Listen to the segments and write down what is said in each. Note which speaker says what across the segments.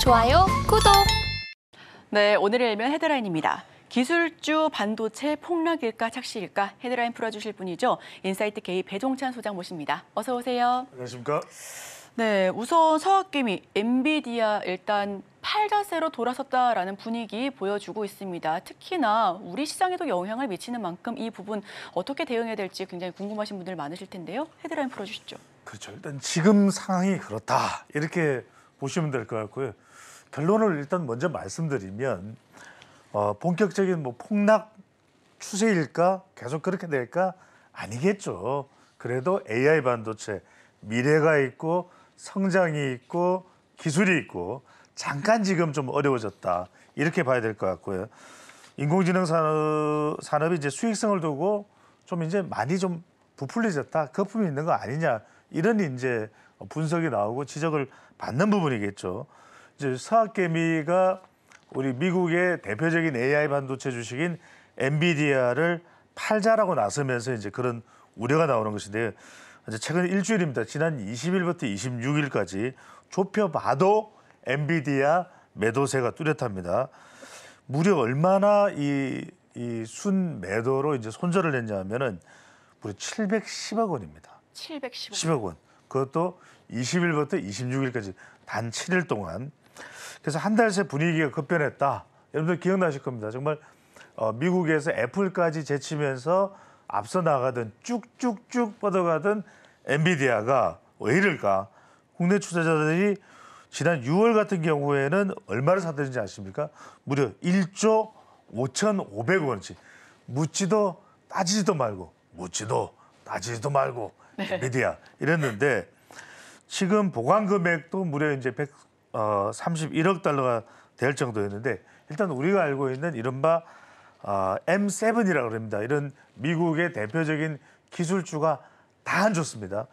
Speaker 1: 좋아요, 구독!
Speaker 2: 네, 오늘의 일면 헤드라인입니다. 기술주 반도체 폭락일까 착시일까 헤드라인 풀어주실 분이죠. 인사이트 K 배종찬 소장 모십니다. 어서 오세요.
Speaker 3: 안녕하십니까?
Speaker 2: 네, 우선 서학개미 엔비디아 일단 팔자세로 돌아섰다라는 분위기 보여주고 있습니다. 특히나 우리 시장에도 영향을 미치는 만큼 이 부분 어떻게 대응해야 될지 굉장히 궁금하신 분들 많으실 텐데요. 헤드라인 풀어주시죠.
Speaker 3: 그렇죠. 일단 지금 상황이 그렇다 이렇게 보시면 될 것 같고요. 결론을 일단 먼저 말씀드리면 본격적인 폭락 추세일까? 계속 그렇게 될까? 아니겠죠. 그래도 AI 반도체 미래가 있고 성장이 있고 기술이 있고 잠깐 지금 좀 어려워졌다 이렇게 봐야 될 것 같고요. 인공지능 산업이 이제 수익성을 두고 좀 이제 많이 좀 부풀려졌다, 거품이 있는 거 아니냐 이런 이제 분석이 나오고 지적을 받는 부분이겠죠. 이제 서학개미가 우리 미국의 대표적인 AI 반도체 주식인 엔비디아를 팔자라고 나서면서 이제 그런 우려가 나오는 것인데요. 이제 최근 일주일입니다. 지난 20일부터 26일까지 좁혀봐도 엔비디아 매도세가 뚜렷합니다. 무려 얼마나 이 순매도로 이제 손절을 했냐면은 무려 710억 원입니다.
Speaker 2: 710억
Speaker 3: 원. 그것도 20일부터 26일까지 단 7일 동안. 그래서 한 달 새 분위기가 급변했다. 여러분들 기억나실 겁니다. 정말 미국에서 애플까지 제치면서 앞서 나가던 쭉쭉쭉 뻗어가던 엔비디아가 왜 이럴까? 국내 투자자들이 지난 6월 같은 경우에는 얼마를 사들인지 아십니까? 무려 1조 5,500억 원치. 묻지도 따지지도 말고
Speaker 2: 네.
Speaker 3: 엔비디아 이랬는데 지금 보관 금액도 무려 이제 131억 달러가 될 정도였는데 일단 우리가 알고 있는 이른바 M7이라고 합니다. 이런 미국의 대표적인 기술주가 다 안 좋습니다.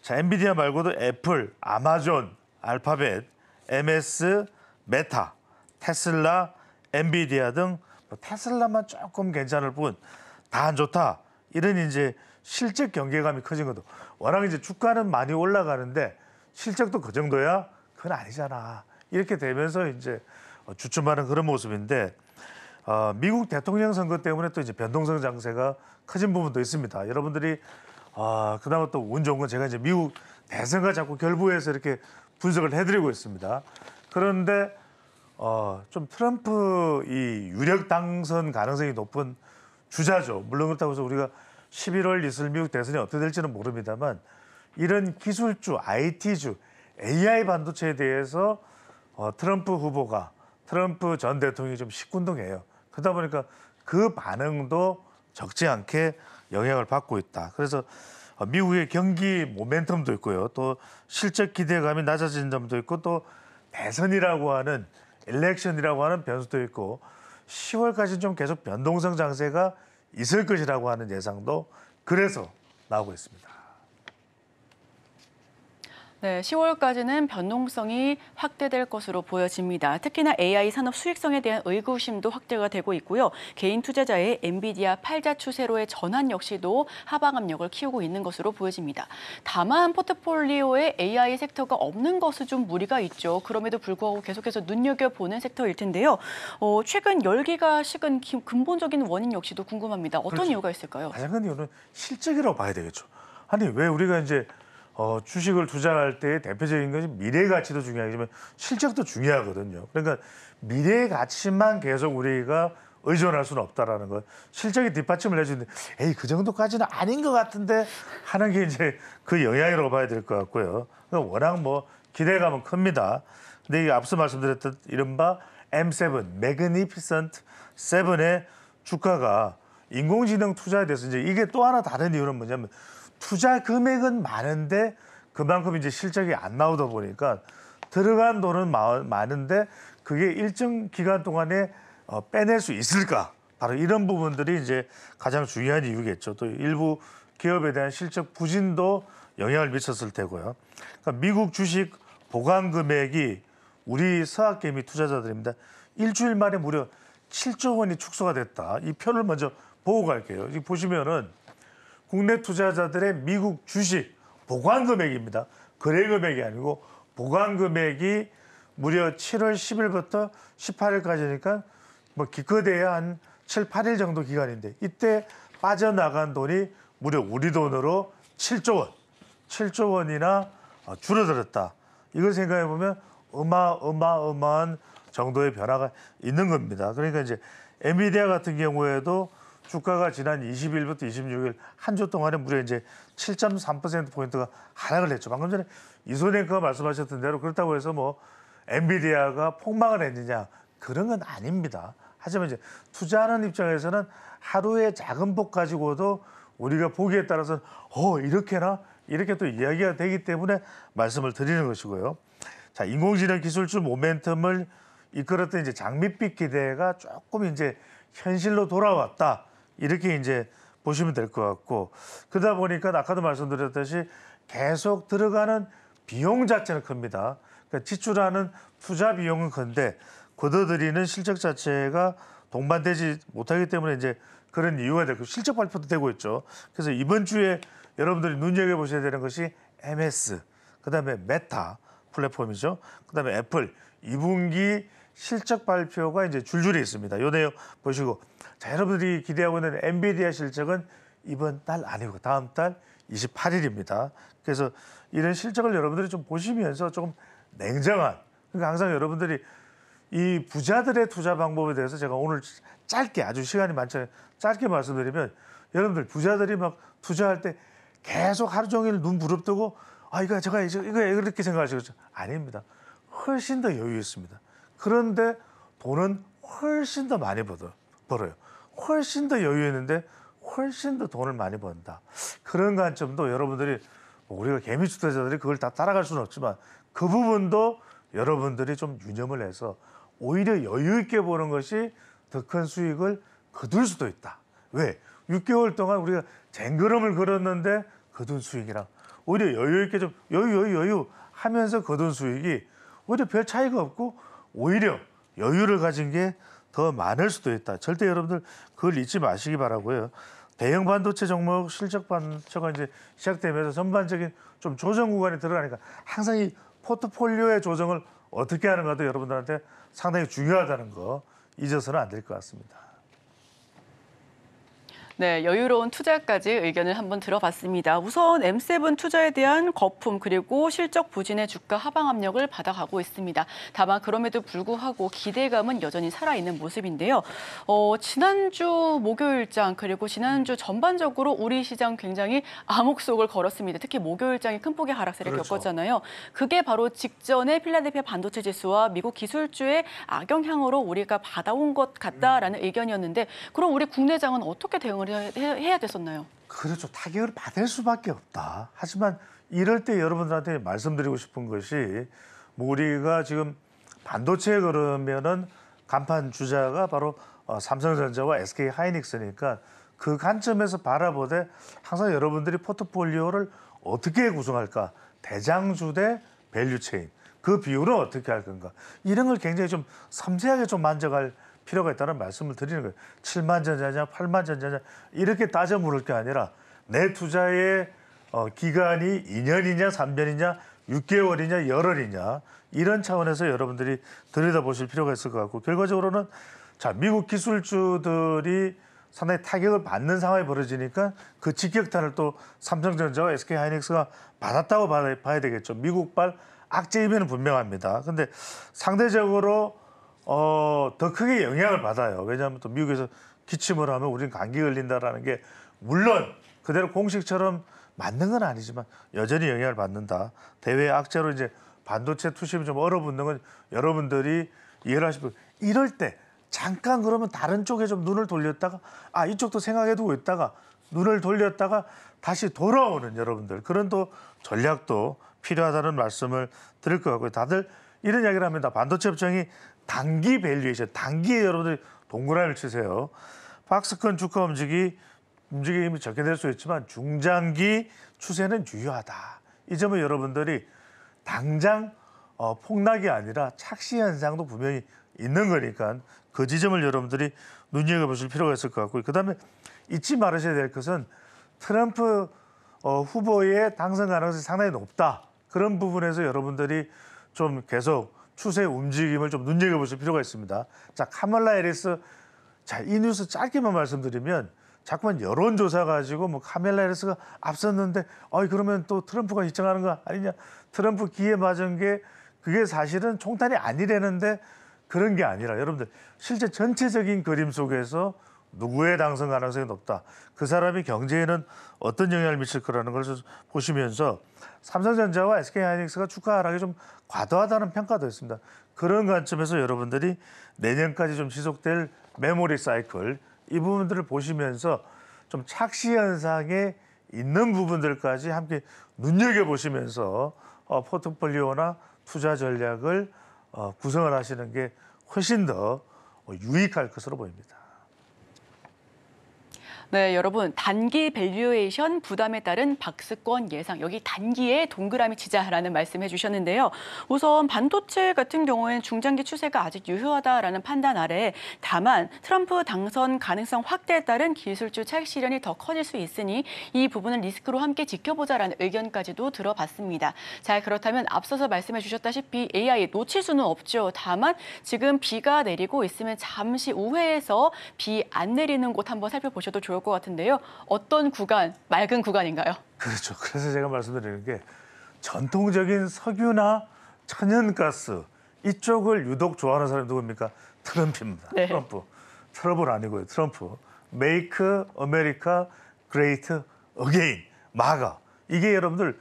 Speaker 3: 자, 엔비디아 말고도 애플, 아마존, 알파벳, MS, 메타, 테슬라, 엔비디아 등 테슬라만 조금 괜찮을 뿐 다 안 좋다. 이런 이제 실적 경계감이 커진 것도 워낙 이제 주가는 많이 올라가는데 실적도 그 정도야? 그건 아니잖아. 이렇게 되면서 이제 주춤하는 그런 모습인데 미국 대통령 선거 때문에 또 이제 변동성 장세가 커진 부분도 있습니다. 여러분들이 그나마 또 운 좋은 건 제가 이제 미국 대선과 자꾸 결부해서 이렇게 분석을 해드리고 있습니다. 그런데 좀 트럼프 이 유력 당선 가능성이 높은 주자죠. 물론 그렇다고 해서 우리가 11월 있을 미국 대선이 어떻게 될지는 모릅니다만 이런 기술주, IT주, AI 반도체에 대해서 트럼프 후보가 트럼프 전 대통령이 좀 식군동해요. 그러다 보니까 그 반응도 적지 않게 영향을 받고 있다. 그래서 미국의 경기 모멘텀도 있고요. 또 실적 기대감이 낮아진 점도 있고 또 대선이라고 하는 일렉션이라고 하는 변수도 있고 10월까지는 좀 계속 변동성 장세가 있을 것이라고 하는 예상도 그래서 나오고 있습니다.
Speaker 2: 네, 10월까지는 변동성이 확대될 것으로 보여집니다. 특히나 AI 산업 수익성에 대한 의구심도 확대가 되고 있고요. 개인 투자자의 엔비디아 팔자 추세로의 전환 역시도 하방 압력을 키우고 있는 것으로 보여집니다. 다만 포트폴리오에 AI 섹터가 없는 것은 좀 무리가 있죠. 그럼에도 불구하고 계속해서 눈여겨보는 섹터일 텐데요. 최근 열기가 식은 근본적인 원인 역시도 궁금합니다. 어떤
Speaker 3: 그렇죠.
Speaker 2: 이유가 있을까요?
Speaker 3: 가장 큰 이유는 실적이라고 봐야 되겠죠. 아니 왜 우리가 이제 주식을 투자할 때 대표적인 것이 미래 가치도 중요하지만 실적도 중요하거든요. 그러니까 미래 가치만 계속 우리가 의존할 수는 없다라는 거. 실적이 뒷받침을 해주는데 에이 그 정도까지는 아닌 것 같은데 하는 게 이제 그 영향이라고 봐야 될 것 같고요. 그러니까 워낙 기대감은 큽니다. 근데 이 앞서 말씀드렸던 이른바 M7, Magnificent 7의 주가가 인공지능 투자에 대해서 이제 이게 또 하나 다른 이유는 뭐냐면 투자 금액은 많은데 그만큼 이제 실적이 안 나오다 보니까 들어간 돈은 많은데 그게 일정 기간 동안에 빼낼 수 있을까? 바로 이런 부분들이 이제 가장 중요한 이유겠죠. 또 일부 기업에 대한 실적 부진도 영향을 미쳤을 테고요. 그러니까 미국 주식 보관 금액이 우리 서학개미 투자자들입니다. 일주일 만에 무려 7조 원이 축소가 됐다. 이 표를 먼저 보고 갈게요. 여기 보시면은 국내 투자자들의 미국 주식 보관 금액입니다. 거래 금액이 아니고 보관 금액이 무려 7월 10일부터 18일까지니까 뭐 기껏해야 한 7, 8일 정도 기간인데 이때 빠져나간 돈이 무려 우리 돈으로 7조 원, 7조 원이나 줄어들었다. 이걸 생각해 보면 어마어마한 정도의 변화가 있는 겁니다. 그러니까 이제 엔비디아 같은 경우에도 주가가 지난 20일부터 26일 한 주 동안에 무려 이제 7.3%포인트가 하락을 했죠. 방금 전에 이소희 앵커가 말씀하셨던 대로 그렇다고 해서 뭐 엔비디아가 폭망을 했느냐 그런 건 아닙니다. 하지만 이제 투자하는 입장에서는 하루의 작은 복 가지고도 우리가 보기에 따라서는 이렇게나 이렇게 또 이야기가 되기 때문에 말씀을 드리는 것이고요. 자, 인공지능 기술주 모멘텀을 이끌었던 이제 장밋빛 기대가 조금 이제 현실로 돌아왔다. 이렇게 이제 보시면 될 것 같고, 그러다 보니까 아까도 말씀드렸듯이 계속 들어가는 비용 자체는 큽니다. 그러니까 지출하는 투자 비용은 큰데 걷어들이는 실적 자체가 동반되지 못하기 때문에 이제 그런 이유가 되고 실적 발표도 되고 있죠. 그래서 이번 주에 여러분들이 눈여겨보셔야 되는 것이 MS, 그다음에 메타 플랫폼이죠. 그다음에 애플 2분기 실적 발표가 이제 줄줄이 있습니다. 요 내용 보시고, 자, 여러분들이 기대하고 있는 엔비디아 실적은 이번 달 아니고 다음 달 28일입니다. 그래서 이런 실적을 여러분들이 좀 보시면서 조금 냉정한, 그러니까 항상 여러분들이 이 부자들의 투자 방법에 대해서 제가 오늘 짧게, 아주 시간이 많잖아요. 짧게 말씀드리면, 여러분들 부자들이 막 투자할 때 계속 하루 종일 눈 부릅뜨고 이거 이렇게 생각하시겠죠? 아닙니다. 훨씬 더 여유 있습니다. 그런데 돈은 훨씬 더 많이 벌어요. 훨씬 더 여유 있는데 훨씬 더 돈을 많이 번다. 그런 관점도 여러분들이, 우리가 개미 투자자들이 그걸 다 따라갈 수는 없지만 그 부분도 여러분들이 좀 유념을 해서 오히려 여유 있게 보는 것이 더 큰 수익을 거둘 수도 있다. 왜? 6개월 동안 우리가 쟁그럼을 걸었는데 거둔 수익이랑 오히려 여유 있게 좀 여유 하면서 거둔 수익이 오히려 별 차이가 없고 오히려 여유를 가진 게 더 많을 수도 있다. 절대 여러분들 그걸 잊지 마시기 바라고요. 대형 반도체 종목 실적 반처가 이제 시작되면서 전반적인 좀 조정 구간에 들어가니까 항상 이 포트폴리오의 조정을 어떻게 하는가도 여러분들한테 상당히 중요하다는 거 잊어서는 안 될 것 같습니다.
Speaker 2: 네, 여유로운 투자까지 의견을 한번 들어봤습니다. 우선 M7 투자에 대한 거품 그리고 실적 부진의 주가 하방 압력을 받아가고 있습니다. 다만 그럼에도 불구하고 기대감은 여전히 살아있는 모습인데요. 지난주 목요일장 그리고 지난주 전반적으로 우리 시장 굉장히 암흑속을 걸었습니다. 특히 목요일장이 큰 폭의 하락세를
Speaker 3: 그렇죠.
Speaker 2: 겪었잖아요. 그게 바로 직전에 필라델피아 반도체 지수와 미국 기술주의 악영향으로 우리가 받아온 것 같다라는 의견이었는데, 그럼 우리 국내장은 어떻게 대응을 해야 됐었나요?
Speaker 3: 그렇죠. 타격을 받을 수밖에 없다. 하지만 이럴 때 여러분들한테 말씀드리고 싶은 것이, 뭐 우리가 지금 반도체에 그러면은 간판 주자가 바로 삼성전자와 SK 하이닉스니까 그 관점에서 바라보되 항상 여러분들이 포트폴리오를 어떻게 구성할까? 대장주 대 밸류체인. 그 비율은 어떻게 할 건가? 이런 걸 굉장히 좀 섬세하게 좀 만져갈 필요가 있다는 말씀을 드리는 거예요. 7만 전자냐, 8만 전자냐 이렇게 따져 물을 게 아니라 내 투자의 기간이 2년이냐, 3년이냐, 6개월이냐, 열흘이냐 이런 차원에서 여러분들이 들여다보실 필요가 있을 것 같고, 결과적으로는 자, 미국 기술주들이 상당히 타격을 받는 상황이 벌어지니까 그 직격탄을 또 삼성전자와 SK 하이닉스가 받았다고 봐야 되겠죠. 미국발 악재임에는 분명합니다. 근데 상대적으로 더 크게 영향을 받아요. 왜냐하면 또 미국에서 기침을 하면 우리는 감기 걸린다라는 게 물론 그대로 공식처럼 맞는 건 아니지만 여전히 영향을 받는다. 대외 악재로 이제 반도체 투심이 좀 얼어붙는 건 여러분들이 이해를 하시고, 이럴 때 잠깐 그러면 다른 쪽에 좀 눈을 돌렸다가 이쪽도 생각해두고 있다가 눈을 돌렸다가 다시 돌아오는 여러분들, 그런 또 전략도 필요하다는 말씀을 드릴 것 같고요. 다들 이런 이야기를 합니다. 반도체 업종이 단기 밸류에이션, 단기에 여러분들이 동그라미를 치세요. 박스권 주가 움직임이 적게 될 수 있지만 중장기 추세는 유효하다. 이 점은 여러분들이 당장 폭락이 아니라 착시 현상도 분명히 있는 거니까 그 지점을 여러분들이 눈여겨보실 필요가 있을 것 같고요. 그다음에 잊지 말으셔야 될 것은 트럼프 후보의 당선 가능성이 상당히 높다. 그런 부분에서 여러분들이 좀 계속 추세 움직임을 좀 눈여겨보실 필요가 있습니다. 자, 카멀라 해리스. 자, 이 뉴스 짧게만 말씀드리면 자꾸만 여론조사 가지고 뭐 카멀라 해리스가 앞섰는데 그러면 또 트럼프가 입증하는 거 아니냐. 트럼프 기에 맞은 게 그게 사실은 총탄이 아니라는데 그런 게 아니라 여러분들 실제 전체적인 그림 속에서 누구의 당선 가능성이 높다. 그 사람이 경제에는 어떤 영향을 미칠 거라는 걸 보시면서 삼성전자와 SK하이닉스가 주가 하락이 좀 과도하다는 평가도 있습니다. 그런 관점에서 여러분들이 내년까지 좀 지속될 메모리 사이클 이 부분들을 보시면서 좀 착시 현상에 있는 부분들까지 함께 눈여겨보시면서 포트폴리오나 투자 전략을 구성을 하시는 게 훨씬 더 유익할 것으로 보입니다.
Speaker 2: 네, 여러분 단기 밸류에이션 부담에 따른 박스권 예상 여기 단기에 동그라미 치자라는 말씀해 주셨는데요. 우선 반도체 같은 경우에는 중장기 추세가 아직 유효하다라는 판단 아래 다만 트럼프 당선 가능성 확대에 따른 기술주 차익 실현이 더 커질 수 있으니 이 부분을 리스크로 함께 지켜보자라는 의견까지도 들어봤습니다. 자, 그렇다면 앞서서 말씀해 주셨다시피 AI 놓칠 수는 없죠. 다만 지금 비가 내리고 있으면 잠시 우회해서 비 안 내리는 곳 한번 살펴보셔도 좋을 것 같은데요. 어떤 구간, 맑은 구간인가요?
Speaker 3: 그렇죠. 그래서 제가 말씀드리는 게 전통적인 석유나 천연가스 이쪽을 유독 좋아하는 사람이 누굽니까? 트럼프입니다.
Speaker 2: 네.
Speaker 3: 트러블 아니고요. 트럼프. Make America Great Again. 마가. 이게 여러분들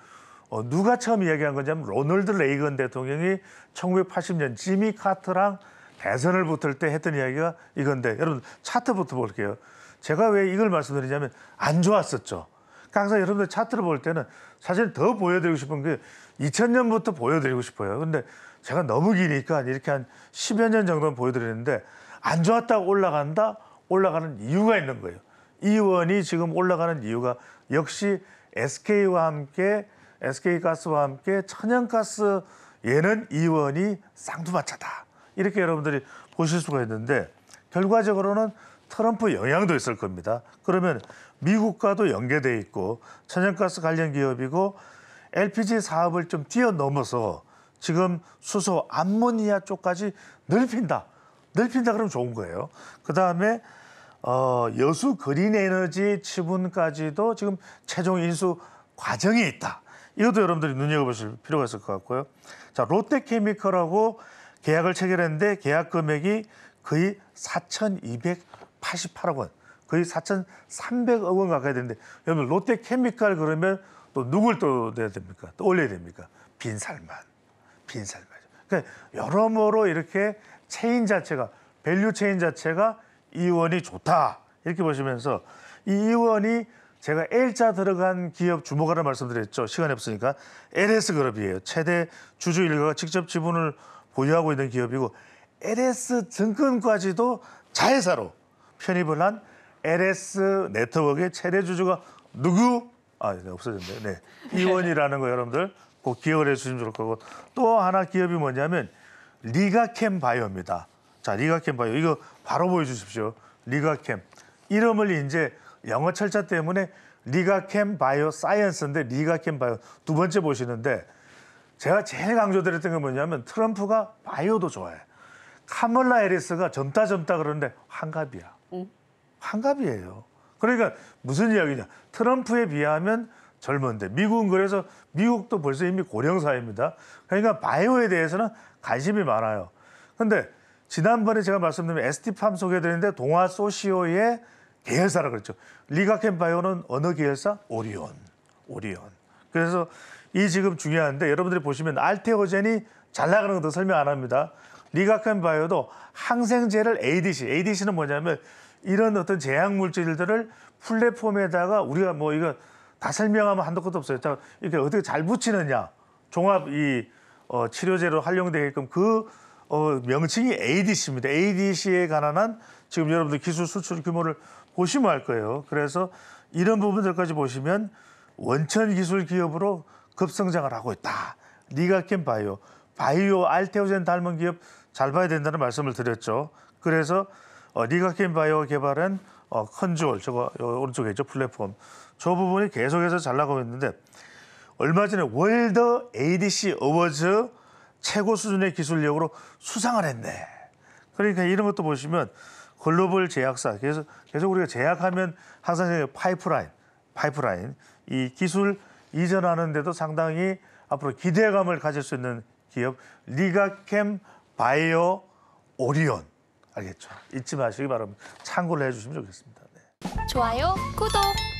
Speaker 3: 누가 처음 이야기한 거냐면 로널드 레이건 대통령이 1980년 지미 카터랑 대선을 붙을 때 했던 이야기가 이건데 여러분 차트부터 볼게요. 제가 왜 이걸 말씀드리냐면 안 좋았었죠. 항상 여러분들 차트를 볼 때는 사실 더 보여드리고 싶은 게 2000년부터 보여드리고 싶어요. 근데 제가 너무 기니까 이렇게 한 10여 년 정도는 보여드리는데 안 좋았다가 올라간다? 올라가는 이유가 있는 거예요. 이 원이 지금 올라가는 이유가 역시 SK와 함께 SK가스와 함께 천연가스 얘는 이 원이 쌍두마차다. 이렇게 여러분들이 보실 수가 있는데 결과적으로는 트럼프 영향도 있을 겁니다. 그러면 미국과도 연계돼 있고 천연가스 관련 기업이고 LPG 사업을 좀 뛰어넘어서 지금 수소 암모니아 쪽까지 넓힌다. 그러면 좋은 거예요. 그다음에 여수 그린 에너지 지분까지도 지금 최종 인수 과정에 있다. 이것도 여러분들이 눈여겨보실 필요가 있을 것 같고요. 자, 롯데케미컬하고 계약을 체결했는데 계약 금액이 거의 4,288억 원, 거의 4,300억 원 가까이 되는데 여러분 롯데케미칼 그러면 또 누굴 또 내야 됩니까? 또 올려야 됩니까? 빈살만. 그러니까 여러모로 이렇게 체인 자체가 밸류 체인 자체가 이원이 좋다 이렇게 보시면서 이 이원이 제가 L자 들어간 기업 주목하라 말씀드렸죠. 시간이 없으니까 LS그룹이에요. 최대 주주 일가가 직접 지분을 보유하고 있는 기업이고 LS증권까지도 자회사로 편입을 한 LS 네트워크의 최대 주주가 누구? 네, 없어졌네요. 네. 이원이라는 거 여러분들 꼭 기억을 해주시면 좋을 거고 또 하나 기업이 뭐냐면 리가캠 바이오입니다. 자, 리가캠 바이오 이거 바로 보여주십시오. 리가캠 이름을 이제 영어 철자 때문에 리가캠 바이오 사이언스인데 리가캠 바이오 두 번째 보시는데 제가 제일 강조드렸던 게 뭐냐면 트럼프가 바이오도 좋아해. 카멀라 해리스가 젊다 그러는데 환갑이야. 환갑이에요. 그러니까 무슨 이야기냐. 트럼프에 비하면 젊은데 미국은 그래서 미국도 벌써 이미 고령 사회입니다. 그러니까 바이오에 대해서는 관심이 많아요. 근데 지난번에 제가 말씀드린 ST팜 소개해드렸는데 동아 소시오의 계열사라 그랬죠. 리가캠 바이오는 어느 계열사? 오리온. 그래서 이 지금 중요한데 여러분들이 보시면 알테오젠이 잘 나가는 것도 설명 안 합니다. 리가캠 바이오도 항생제를 ADC는 뭐냐면 이런 어떤 제약 물질들을 플랫폼에다가 우리가 뭐 이거 다 설명하면 한도 끝도 없어요. 자, 이렇게 어떻게 잘 붙이느냐. 종합 치료제로 활용되게끔 그 명칭이 ADC입니다. ADC에 관한 지금 여러분들 기술 수출 규모를 보시면 알 거예요. 그래서 이런 부분들까지 보시면 원천 기술 기업으로 급성장을 하고 있다. 리가캠 바이오 알테오젠 닮은 기업 잘 봐야 된다는 말씀을 드렸죠. 그래서 리가캠 바이오가 개발한 컨주얼 저거 오른쪽에 있죠. 플랫폼. 저 부분이 계속해서 잘 나가고 있는데 얼마 전에 월드 ADC 어워즈 최고 수준의 기술력으로 수상을 했네. 그러니까 이런 것도 보시면 글로벌 제약사 계속 우리가 제약하면 항상 파이프라인 이 기술 이전하는데도 상당히 앞으로 기대감을 가질 수 있는 기업 리가캠 바이오 오리온 알겠죠? 잊지 마시기 바랍니다. 참고를 해주시면 좋겠습니다. 네.
Speaker 1: 좋아요, 구독.